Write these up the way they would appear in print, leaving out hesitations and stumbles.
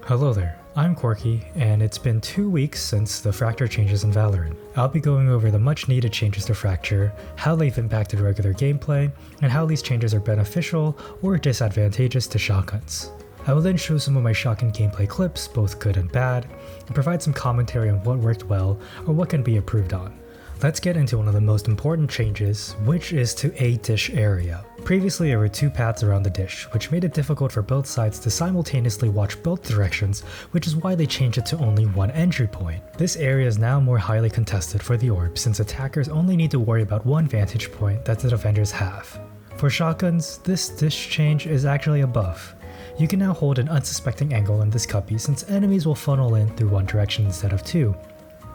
Hello there, I'm Quarkwy, and it's been 2 weeks since the Fracture changes in Valorant. I'll be going over the much needed changes to Fracture, how they've impacted regular gameplay, and how these changes are beneficial or disadvantageous to shotguns. I will then show some of my shotgun gameplay clips, both good and bad, and provide some commentary on what worked well or what can be improved on. Let's get into one of the most important changes, which is to a dish area. Previously there were 2 paths around the dish, which made it difficult for both sides to simultaneously watch both directions, which is why they changed it to only one entry point. This area is now more highly contested for the orb since attackers only need to worry about one vantage point that the defenders have. For shotguns, this dish change is actually a buff. You can now hold an unsuspecting angle in this cubby since enemies will funnel in through one direction instead of 2.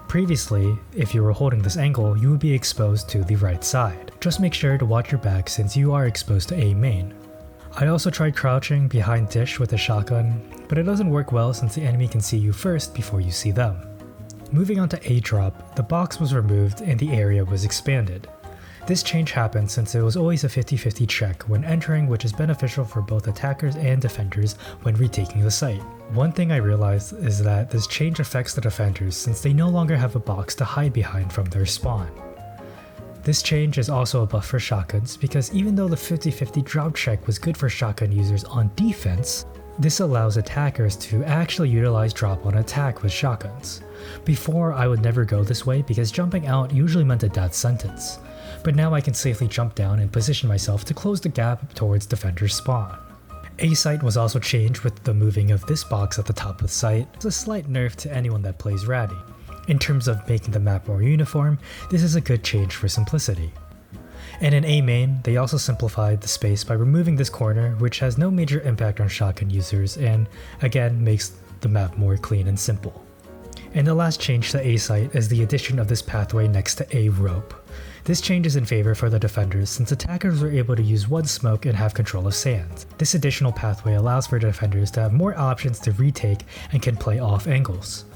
Previously, if you were holding this angle, you would be exposed to the right side. Just make sure to watch your back since you are exposed to A main. I also tried crouching behind dish with a shotgun, but it doesn't work well since the enemy can see you first before you see them. Moving on to A drop, the box was removed and the area was expanded. This change happened since it was always a 50-50 check when entering, which is beneficial for both attackers and defenders when retaking the site. One thing I realized is that this change affects the defenders since they no longer have a box to hide behind from their spawn. This change is also a buff for shotguns because even though the 50-50 drop check was good for shotgun users on defense, this allows attackers to actually utilize drop on attack with shotguns. Before, I would never go this way because jumping out usually meant a death sentence, but now I can safely jump down and position myself to close the gap towards defender's spawn. A site was also changed with the moving of this box at the top of the site. It's a slight nerf to anyone that plays Ratty. In terms of making the map more uniform, this is a good change for simplicity. And in A main, they also simplified the space by removing this corner, which has no major impact on shotgun users and again makes the map more clean and simple. And the last change to A site is the addition of this pathway next to A rope. This change is in favor for the defenders since attackers were able to use one smoke and have control of sand. This additional pathway allows for defenders to have more options to retake and can play off angles.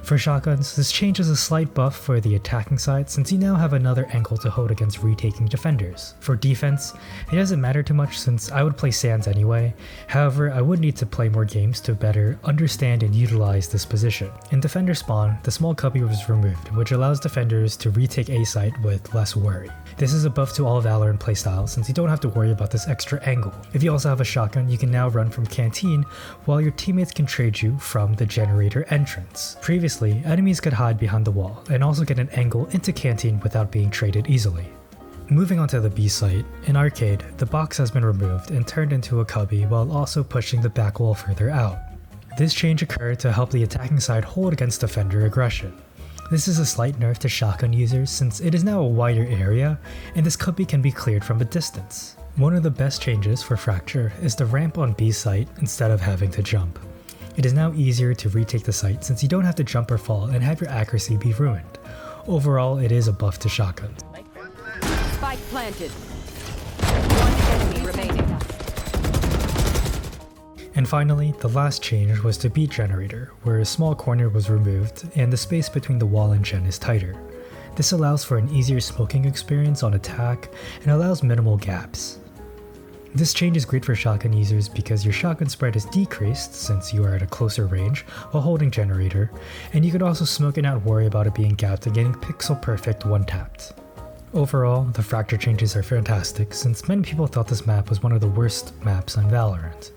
For shotguns, this change is a slight buff for the attacking side since you now have another angle to hold against retaking defenders. For defense, it doesn't matter too much since I would play sands anyway, however I would need to play more games to better understand and utilize this position. In defender spawn, the small cubby was removed, which allows defenders to retake A site with less worry. This is a buff to all Valorant playstyles since you don't have to worry about this extra angle. If you also have a shotgun, you can now run from canteen while your teammates can trade you from the generator entrance. Previously, enemies could hide behind the wall and also get an angle into canteen without being traded easily. Moving on to the B site, in arcade, the box has been removed and turned into a cubby while also pushing the back wall further out. This change occurred to help the attacking side hold against defender aggression. This is a slight nerf to shotgun users since it is now a wider area and this cubby can be cleared from a distance. One of the best changes for Fracture is the ramp on B site instead of having to jump. It is now easier to retake the site since you don't have to jump or fall and have your accuracy be ruined. Overall, it is a buff to shotguns. Spike planted. One enemy remaining. And finally, the last change was to beat generator, where a small corner was removed and the space between the wall and gen is tighter. This allows for an easier smoking experience on attack and allows minimal gaps. This change is great for shotgun users because your shotgun spread is decreased since you are at a closer range while holding generator, and you can also smoke and not worry about it being gapped and getting pixel perfect one tapped. Overall, the Fracture changes are fantastic since many people thought this map was one of the worst maps on Valorant.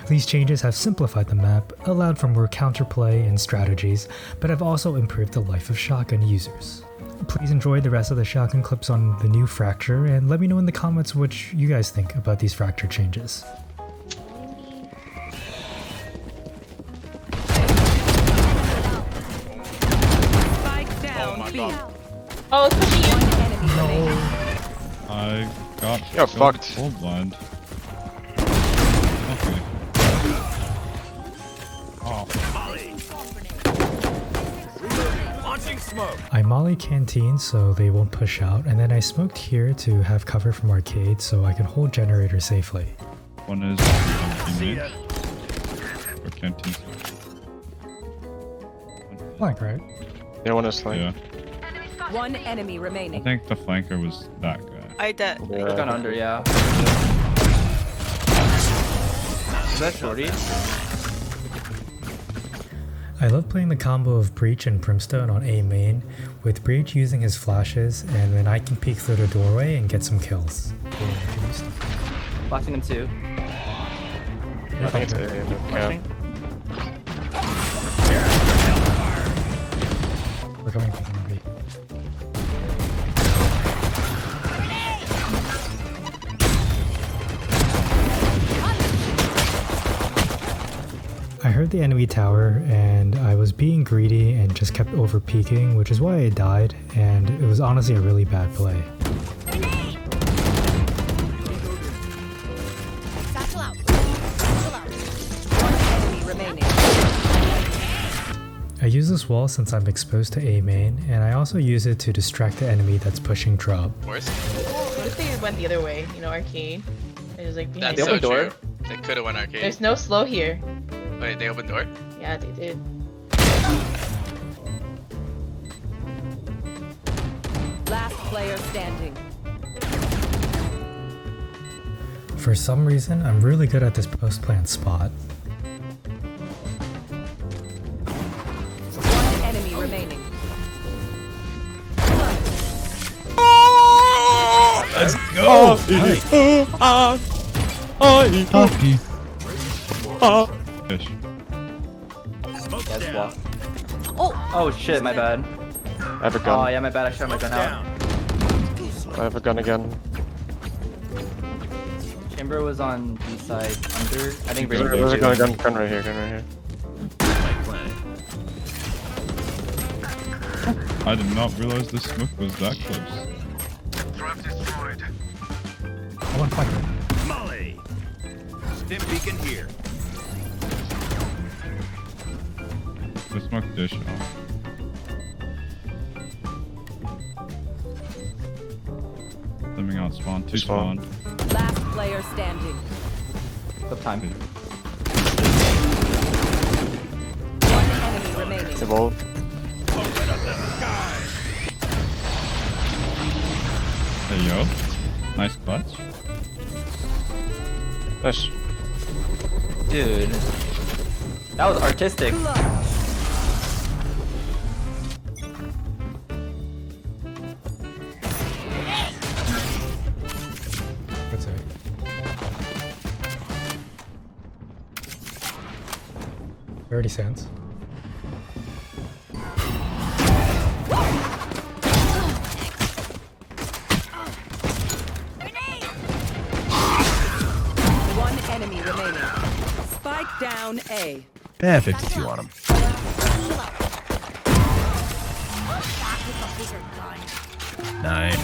These changes have simplified the map, allowed for more counterplay and strategies, but have also improved the life of shotgun users. Please enjoy the rest of the shotgun clips on the new Fracture and let me know in the comments what you guys think about these Fracture changes. Spike down B. Oh, it's pushing you. One enemy remaining. I got You're fucked. full blind. Okay. Oh. I molly canteen so they won't push out, and then I smoked here to have cover from arcade so I can hold generator safely. One is teammate. Or canteen. Flank, right? Yeah, one is like. Yeah. One enemy I remaining. think the flanker was that guy. I did. Yeah. Gone under, yeah. Is that shorty? I love playing the combo of Breach and Brimstone on A main, with Breach using his flashes, and then I can peek through the doorway and get some kills. Flashing him too. I think it's A. Flashing. We're coming from B. I heard the enemy tower and I was being greedy and just kept over peeking, which is why I died, and it was honestly a really bad play. One enemy remaining. I use this wall since I'm exposed to A main, and I also use it to distract the enemy that's pushing drop. What if they went the other way? You know, arcade. It was like behind. That's so door. true. They could have went arcade. There's no slow here. Wait, they opened door? Yeah, they did. Last player standing. For some reason, I'm really good at this post-plant spot. One enemy remaining. Let's go! Fish. Yes, wall. Oh shit, my bad. I have a gun. Oh yeah, my bad. I shot my gun out. I have a gun again. Chamber was on B side under. I think Razor There's a too. gun right here, gun right here. I did not realize this smoke was that close. I want to fight him. Molly. Stim beacon here. The smoke dish off. Coming out spawn, two spawn. Last player standing. Tough time. One enemy remaining. It's a wall. There you go. Nice clutch. Nice. Dude. That was artistic. What's it? $0.30. One enemy remaining. Spike down A. Yeah, 52 on him. Nine.